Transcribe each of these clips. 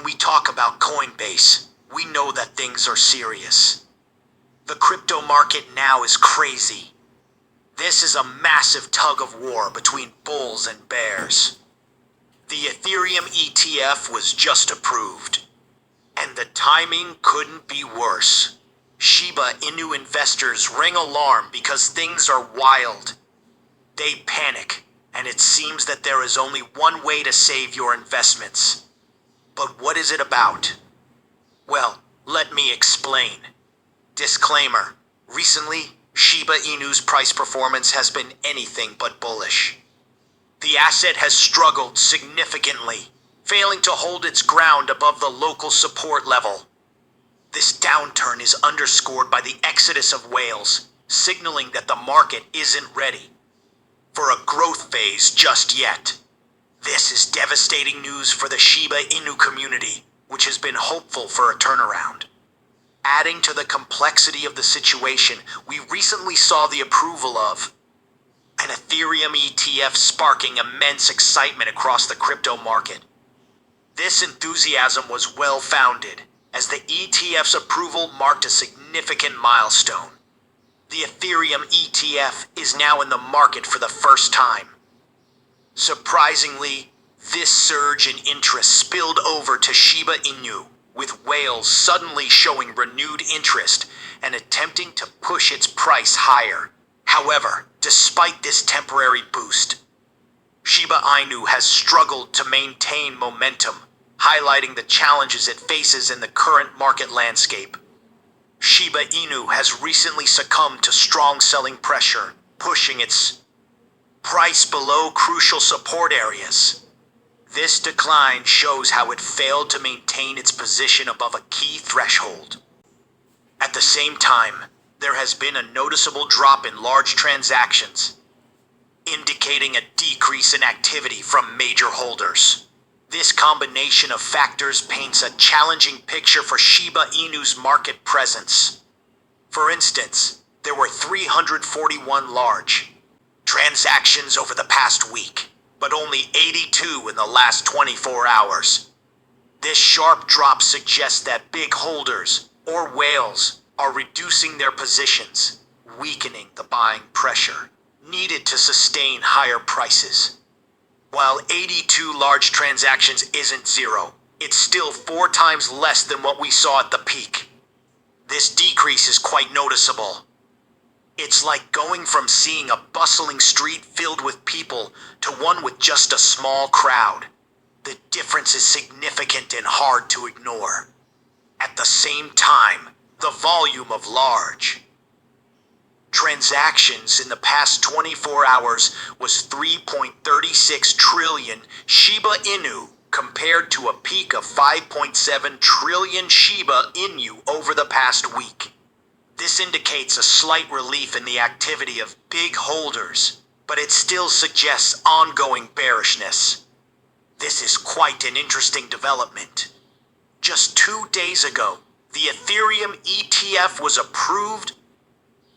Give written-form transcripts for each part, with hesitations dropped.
When we talk about Coinbase, we know that things are serious. The crypto market now is crazy. This is a massive tug of war between bulls and bears. The Ethereum ETF was just approved, and the timing couldn't be worse. Shiba Inu investors ring alarm because things are wild. They panic, and it seems that there is only one way to save your investments. But what is it about? Well, let me explain. Disclaimer: recently, Shiba Inu's price performance has been anything but bullish. The asset has struggled significantly, failing to hold its ground above the local support level. This downturn is underscored by the exodus of whales, signaling that the market isn't ready for a growth phase just yet. This is devastating news for the Shiba Inu community, which has been hopeful for a turnaround. Adding to the complexity of the situation, we recently saw the approval of an Ethereum ETF, sparking immense excitement across the crypto market. This enthusiasm was well-founded, as the ETF's approval marked a significant milestone. The Ethereum ETF is now in the market for the first time. Surprisingly, this surge in interest spilled over to Shiba Inu, with whales suddenly showing renewed interest and attempting to push its price higher. However, despite this temporary boost, Shiba Inu has struggled to maintain momentum, highlighting the challenges it faces in the current market landscape. Shiba Inu has recently succumbed to strong selling pressure, pushing its price below crucial support areas. This decline shows how it failed to maintain its position above a key threshold. At the same time, there has been a noticeable drop in large transactions, indicating a decrease in activity from major holders. This combination of factors paints a challenging picture for Shiba Inu's market presence. For instance, there were 341 large transactions over the past week, but only 82 in the last 24 hours. This sharp drop suggests that big holders, or whales, are reducing their positions, weakening the buying pressure needed to sustain higher prices. While 82 large transactions isn't zero, it's still 4 times less than what we saw at the peak. This decrease is quite noticeable. It's like going from seeing a bustling street filled with people to one with just a small crowd. The difference is significant and hard to ignore. At the same time, the volume of large transactions in the past 24 hours was 3.36 trillion Shiba Inu, compared to a peak of 5.7 trillion Shiba Inu over the past week. This indicates a slight relief in the activity of big holders, but it still suggests ongoing bearishness. This is quite an interesting development. Just 2 days ago, the Ethereum ETF was approved,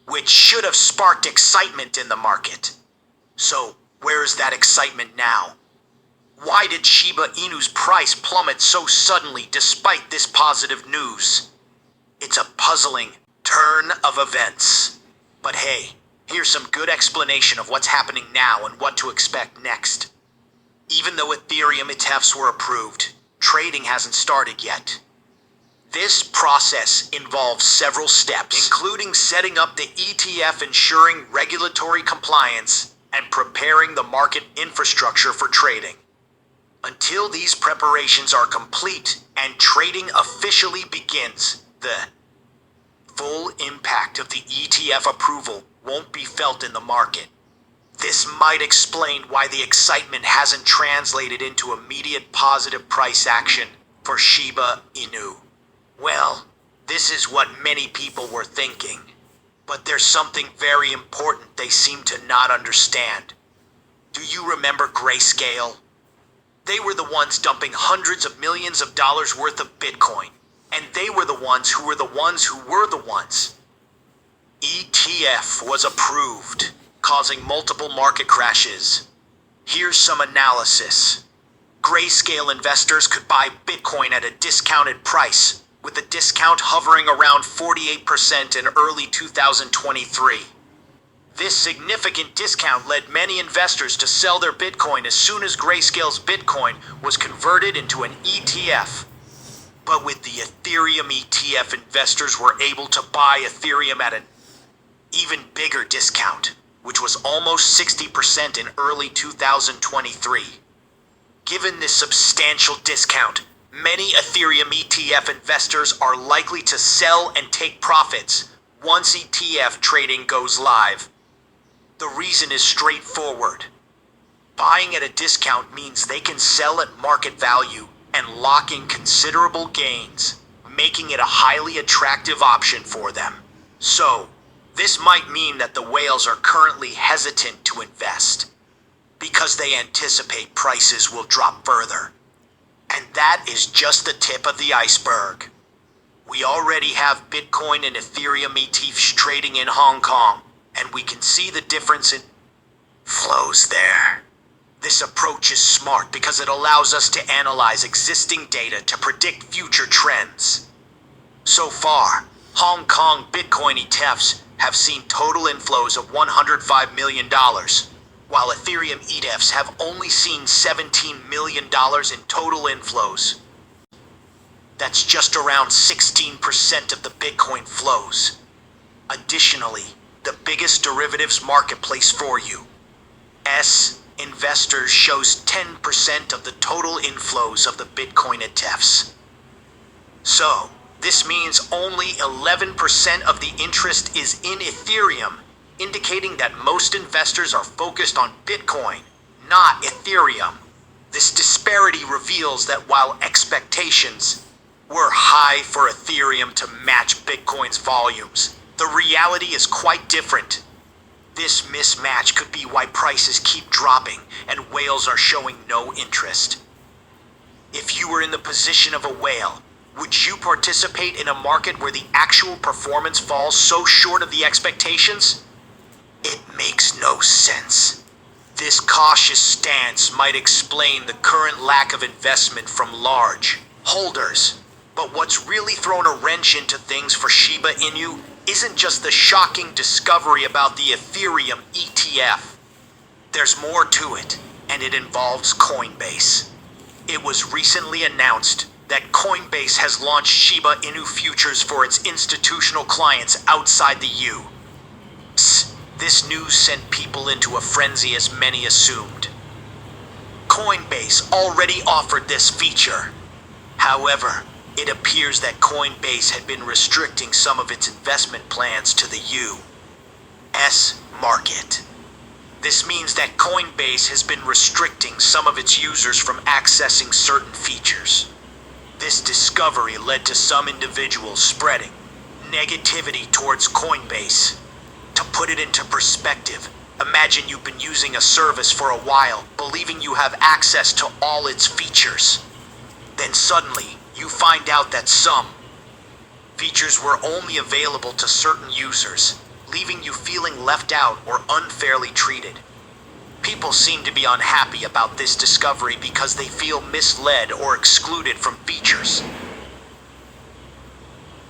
which should have sparked excitement in the market. So, where is that excitement now? Why did Shiba Inu's price plummet so suddenly despite this positive news? It's a puzzling turn of events. But hey, here's some good explanation of what's happening now and what to expect next. Even though Ethereum ETFs were approved, trading hasn't started yet. This process involves several steps, including setting up the ETF, ensuring regulatory compliance, and preparing the market infrastructure for trading. Until these preparations are complete and trading officially begins, the full impact of the ETF approval won't be felt in the market. This might explain why the excitement hasn't translated into immediate positive price action for Shiba Inu. Well, this is what many people were thinking. But there's something very important they seem to not understand. Do you remember Grayscale? They were the ones dumping hundreds of millions of dollars worth of Bitcoin. And they were the ones who were the ones. ETF was approved, causing multiple market crashes. Here's some analysis. Grayscale investors could buy Bitcoin at a discounted price, with the discount hovering around 48% in early 2023. This significant discount led many investors to sell their Bitcoin as soon as Grayscale's Bitcoin was converted into an ETF. But with the Ethereum ETF, investors were able to buy Ethereum at an even bigger discount, which was almost 60% in early 2023. Given this substantial discount, many Ethereum ETF investors are likely to sell and take profits once ETF trading goes live. The reason is straightforward. Buying at a discount means they can sell at market value and lock in considerable gains, making it a highly attractive option for them. So, this might mean that the whales are currently hesitant to invest, because they anticipate prices will drop further. And that is just the tip of the iceberg. We already have Bitcoin and Ethereum ETFs trading in Hong Kong, and we can see the difference in flows there. This approach is smart because it allows us to analyze existing data to predict future trends. So far, Hong Kong Bitcoin ETFs have seen total inflows of $105 million, while Ethereum ETFs have only seen $17 million in total inflows. That's just around 16% of the Bitcoin flows. Additionally, the biggest derivatives marketplace for U.S. investors shows 10% of the total inflows of the Bitcoin ETFs. So, this means only 11% of the interest is in Ethereum, indicating that most investors are focused on Bitcoin, not Ethereum. This disparity reveals that while expectations were high for Ethereum to match Bitcoin's volumes, the reality is quite different. This mismatch could be why prices keep dropping and whales are showing no interest. If you were in the position of a whale, would you participate in a market where the actual performance falls so short of the expectations? It makes no sense. This cautious stance might explain the current lack of investment from large holders. But what's really thrown a wrench into things for Shiba Inu isn't just the shocking discovery about the Ethereum ETF. There's more to it, and it involves Coinbase. It was recently announced that Coinbase has launched Shiba Inu futures for its institutional clients outside the U.S. This news sent people into a frenzy, as many assumed. Coinbase already offered this feature. However, it appears that Coinbase had been restricting some of its investment plans to the U.S. market. This means that Coinbase has been restricting some of its users from accessing certain features. This discovery led to some individuals spreading negativity towards Coinbase. To put it into perspective, imagine you've been using a service for a while, believing you have access to all its features. Then suddenly, you find out that some features were only available to certain users, leaving you feeling left out or unfairly treated. People seem to be unhappy about this discovery because they feel misled or excluded from features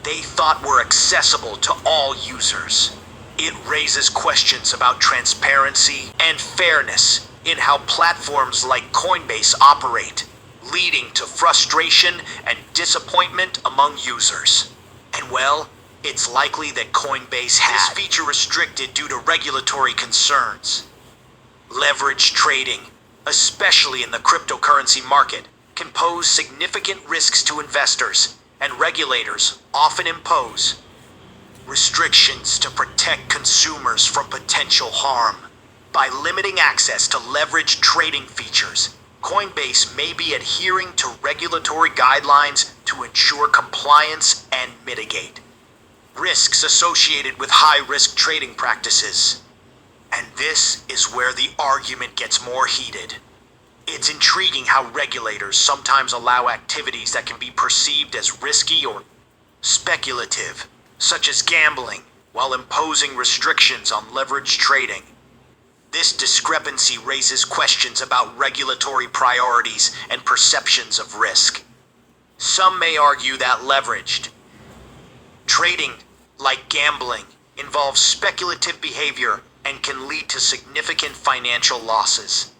they thought were accessible to all users. It raises questions about transparency and fairness in how platforms like Coinbase operate, leading to frustration and disappointment among users. And well, it's likely that Coinbase has this feature restricted due to regulatory concerns. Leverage trading, especially in the cryptocurrency market, can pose significant risks to investors, and regulators often impose restrictions to protect consumers from potential harm. By limiting access to leverage trading features, Coinbase may be adhering to regulatory guidelines to ensure compliance and mitigate risks associated with high-risk trading practices. And this is where the argument gets more heated. It's intriguing how regulators sometimes allow activities that can be perceived as risky or speculative, such as gambling, while imposing restrictions on leverage trading. This discrepancy raises questions about regulatory priorities and perceptions of risk. Some may argue that leveraged trading, like gambling, involves speculative behavior and can lead to significant financial losses.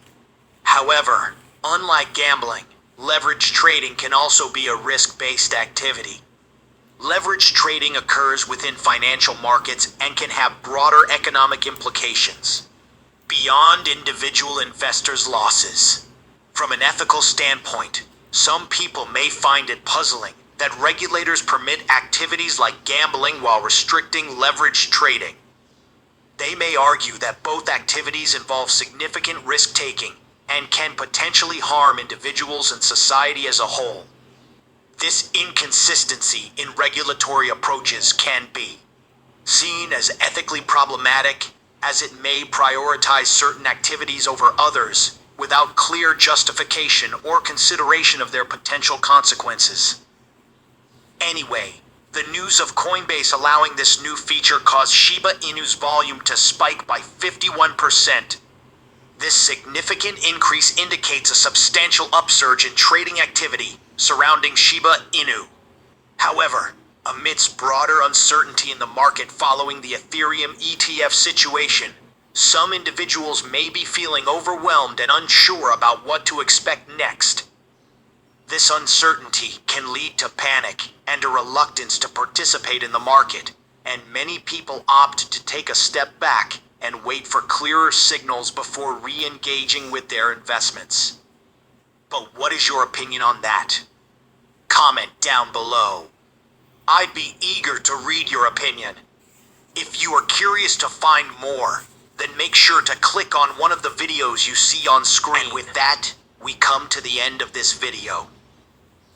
However, unlike gambling, leveraged trading can also be a risk-based activity. Leveraged trading occurs within financial markets and can have broader economic implications beyond individual investors' losses. From an ethical standpoint, some people may find it puzzling that regulators permit activities like gambling while restricting leveraged trading. They may argue that both activities involve significant risk-taking and can potentially harm individuals and society as a whole. This inconsistency in regulatory approaches can be seen as ethically problematic, as it may prioritize certain activities over others without clear justification or consideration of their potential consequences. Anyway, the news of Coinbase allowing this new feature caused Shiba Inu's volume to spike by 51%. This significant increase indicates a substantial upsurge in trading activity surrounding Shiba Inu. However, amidst broader uncertainty in the market following the Ethereum ETF situation, some individuals may be feeling overwhelmed and unsure about what to expect next. This uncertainty can lead to panic and a reluctance to participate in the market, and many people opt to take a step back and wait for clearer signals before re-engaging with their investments. But what is your opinion on that? Comment down below. I'd be eager to read your opinion. If you are curious to find more, then make sure to click on one of the videos you see on screen. And with that, we come to the end of this video.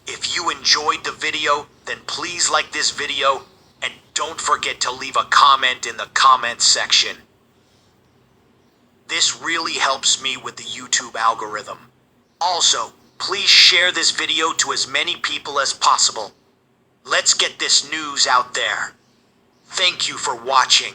If you enjoyed the video, then please like this video, and don't forget to leave a comment in the comments section. This really helps me with the YouTube algorithm. Also, please share this video to as many people as possible. Let's get this news out there. Thank you for watching.